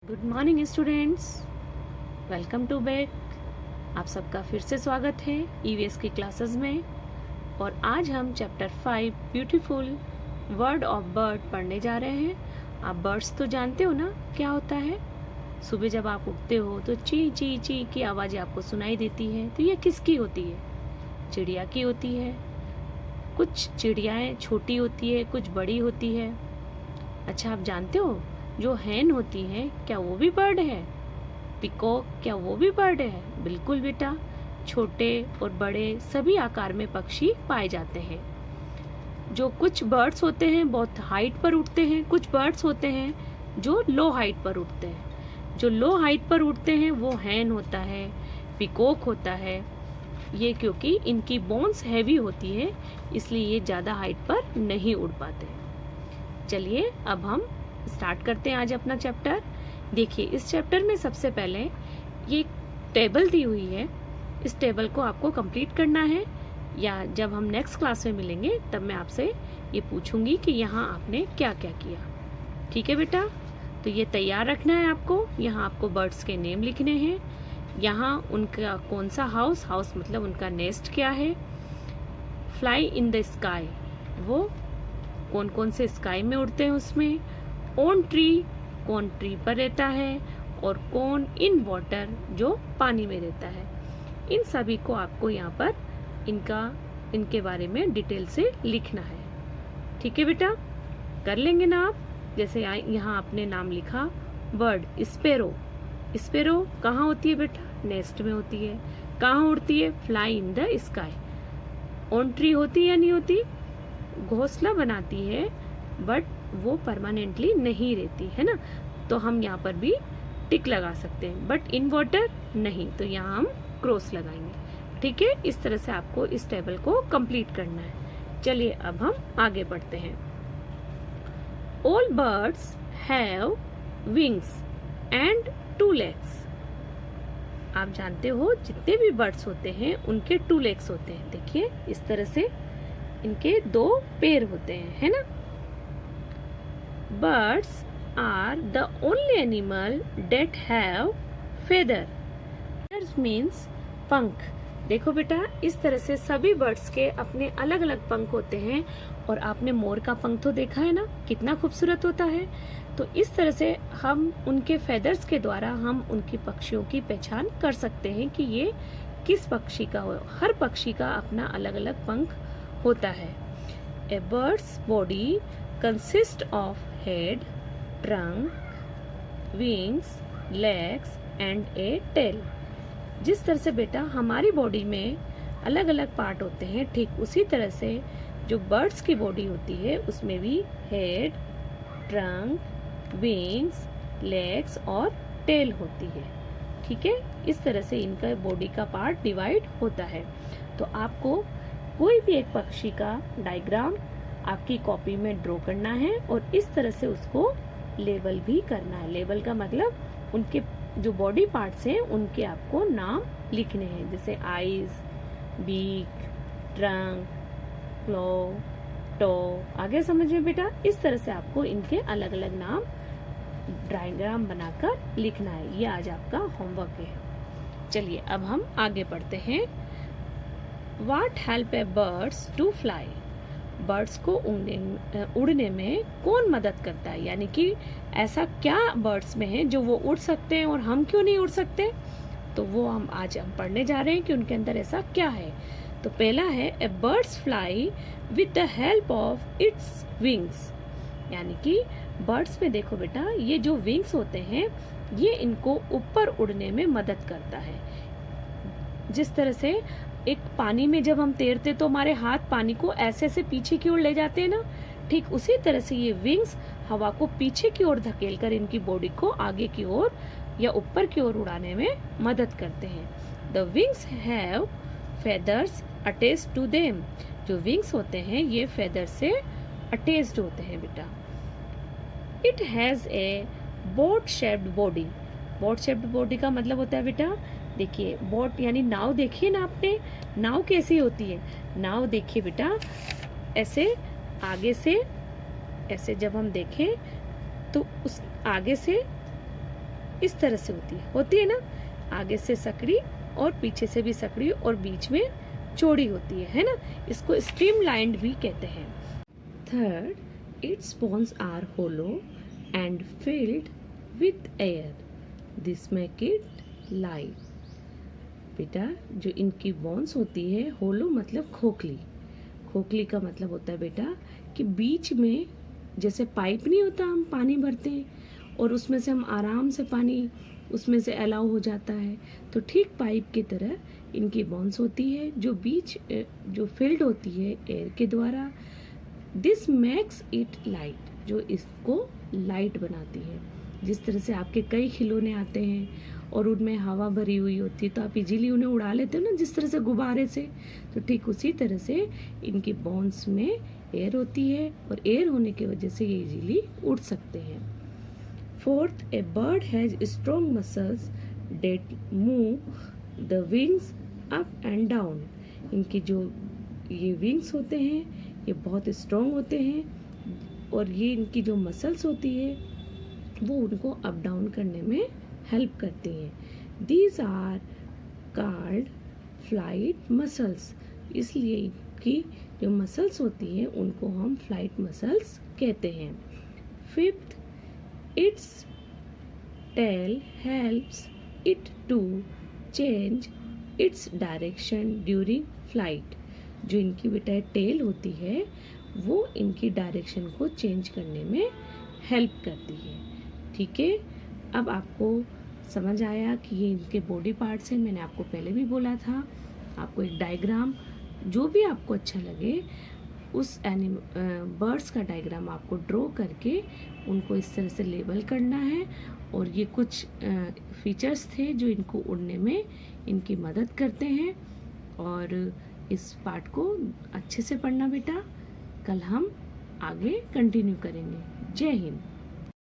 Good morning students, welcome to back. आप सबका फिर से स्वागत है ईवीएस की क्लासेस में। और आज हम chapter 5 beautiful word of bird पढ़ने जा रहे हैं। आप बर्ड्स तो जानते हो ना क्या होता है। सुबह जब आप उठते हो तो ची ची ची की आवाज़ें आपको सुनाई देती हैं। तो ये किसकी होती है? चिड़िया की होती है। कुछ चिड़ियाएँ छोटी होती है, कुछ बड़ी होती है। अच्छा, आप जानते हो जो हैन होती है क्या वो भी बर्ड है? पिकॉक क्या वो भी बर्ड है? बिल्कुल बेटा, छोटे और बड़े सभी आकार में पक्षी पाए जाते हैं। जो कुछ बर्ड्स होते हैं बहुत हाइट पर उड़ते हैं, कुछ बर्ड्स होते हैं जो लो हाइट पर उड़ते हैं। जो लो हाइट पर उड़ते हैं वो हैन होता है, पिकॉक होता है। ये क्योंकि इनकी बोन्स हैवी होती है इसलिए ये ज़्यादा हाइट पर नहीं उड़ पाते। चलिए अब हम स्टार्ट करते हैं आज अपना चैप्टर। देखिए, इस चैप्टर में सबसे पहले ये टेबल दी हुई है। इस टेबल को आपको कंप्लीट करना है, या जब हम नेक्स्ट क्लास में मिलेंगे तब मैं आपसे ये पूछूंगी कि यहाँ आपने क्या क्या किया। ठीक है बेटा, तो ये तैयार रखना है आपको। यहाँ आपको बर्ड्स के नेम लिखने हैं। यहाँ उनका कौन सा हाउस मतलब उनका नेस्ट क्या है। फ्लाई इन द स्काई, वो कौन कौन से स्काई में उड़ते हैं उसमें। ऑन ट्री, कौन ट्री पर रहता है। और कौन इन वाटर, जो पानी में रहता है। इन सभी को आपको यहाँ पर इनके बारे में डिटेल से लिखना है। ठीक है बेटा, कर लेंगे ना आप। जैसे यहाँ आपने नाम लिखा बर्ड स्पैरो। स्पैरो कहाँ होती है बेटा? नेस्ट में होती है। कहाँ उड़ती है? Fly in the sky. On tree होती है या नहीं होती? घोंसला बनाती है बट वो परमानेंटली नहीं रहती है ना, तो हम यहाँ पर भी टिक लगा सकते हैं। बट इन वाटर नहीं, तो यहाँ हम क्रॉस लगाएंगे। ठीक है, इस तरह से आपको इस टेबल को कंप्लीट करना है। चलिए अब हम आगे बढ़ते हैं। All birds have wings and 2 legs। आप जानते हो जितने भी बर्ड्स होते हैं उनके 2 legs होते हैं। देखिए इस तरह से इनके 2 पैर होते हैं, है ना। Birds are the only animal that have feather. Feathers means पंख। देखो बेटा, इस तरह से सभी बर्ड्स के अपने अलग अलग पंख होते हैं। और आपने मोर का पंख तो देखा है ना, कितना खूबसूरत होता है। तो इस तरह से हम उनके फेदर्स के द्वारा हम उनकी पक्षियों की पहचान कर सकते हैं कि ये किस पक्षी का हो। हर पक्षी का अपना अलग अलग पंख होता है। A bird's body consists of head, trunk, wings, legs and a tail। जिस तरह से बेटा हमारी बॉडी में अलग अलग पार्ट होते हैं, ठीक उसी तरह से जो बर्ड्स की बॉडी होती है उसमें भी हेड, ट्रंक, विंग्स, लेग्स और टेल होती है। ठीक है, इस तरह से इनका बॉडी का पार्ट डिवाइड होता है। तो आपको कोई भी एक पक्षी का डायग्राम आपकी कॉपी में ड्रॉ करना है और इस तरह से उसको लेबल भी करना है। लेबल का मतलब उनके जो बॉडी पार्ट्स हैं उनके आपको नाम लिखने हैं, जैसे eyes, beak, trunk, claw, toe. आगे समझ में बेटा, इस तरह से आपको इनके अलग अलग नाम डायग्राम बनाकर लिखना है। ये आज आपका होमवर्क है। चलिए अब हम आगे बढ़ते हैं। What help a birds to fly? Birds को उड़ने में कौन मदद करता है, यानी कि ऐसा क्या बर्ड्स में है जो वो उड़ सकते हैं और हम क्यों नहीं उड़ सकते। तो वो हम आज पढ़ने जा रहे हैं कि उनके अंदर ऐसा क्या है। तो पहला है a birds fly with the help of its wings. यानी कि बर्ड्स में देखो बेटा, ये जो विंग्स होते हैं ये इनको ऊपर उड़ने में मदद करता है। जिस तरह से एक पानी में जब हम तैरते तो हमारे हाथ पानी को ऐसे से पीछे की ओर ले जाते हैं ना, ठीक उसी तरह से ये विंग्स हवा को पीछे की ओर धकेलकर इनकी बॉडी को आगे की ओर या ऊपर की ओर उड़ाने में मदद करते हैं। The wings have feathers attached to them. जो विंग्स होते हैं ये फेदर से अटैच्ड होते हैं बेटा। It has a boat shaped body. Boat shaped body का मतलब होता है बेटा, देखिए बोट यानी नाव, देखिए ना आपने नाव कैसी होती है। नाव देखिए बेटा, ऐसे आगे से ऐसे जब हम देखें तो उस आगे से इस तरह से होती है ना, आगे से सकड़ी और पीछे से भी सकड़ी और बीच में चौड़ी होती है ना, इसको स्ट्रीमलाइंड भी कहते हैं। Third, its bones are hollow and filled with air. This make it light. बेटा जो इनकी बोन्स होती है, होलो मतलब खोखली, खोखली का मतलब होता है बेटा कि बीच में जैसे पाइप नहीं होता, हम पानी भरते हैं और उसमें से हम आराम से पानी उसमें से अलाउ हो जाता है, तो ठीक पाइप की तरह इनकी बोन्स होती है जो बीच जो फिल्ड होती है एयर के द्वारा। दिस मेक्स इट लाइट, जो इसको लाइट बनाती है। जिस तरह से आपके कई खिलौने आते हैं और उनमें हवा भरी हुई होती है तो आप इजीली उन्हें उड़ा लेते हो ना, जिस तरह से गुब्बारे से, तो ठीक उसी तरह से इनकी बोन्स में एयर होती है और एयर होने की वजह से ये इजीली उड़ सकते हैं। Fourth, A bird has strong muscles that move the wings up and down. इनकी जो ये विंग्स होते हैं ये बहुत स्ट्रॉन्ग होते हैं और ये इनकी जो मसल्स होती है वो उनको अप डाउन करने में हेल्प करती हैं। These are called flight muscles, इसलिए इनकी जो मसल्स होती हैं उनको हम फ्लाइट मसल्स कहते हैं। Fifth, its tail helps it to change its direction during flight. जो इनकी बेटा टेल होती है वो इनकी डायरेक्शन को चेंज करने में हेल्प करती है। ठीक है, अब आपको समझ आया कि ये इनके बॉडी पार्ट्स हैं। मैंने आपको पहले भी बोला था, आपको एक डायग्राम जो भी आपको अच्छा लगे उस बर्ड्स का डायग्राम आपको ड्रॉ करके उनको इस तरह से लेबल करना है। और ये कुछ फीचर्स थे जो इनको उड़ने में इनकी मदद करते हैं। और इस पार्ट को अच्छे से पढ़ना बेटा, कल हम आगे कंटिन्यू करेंगे। जय हिंद।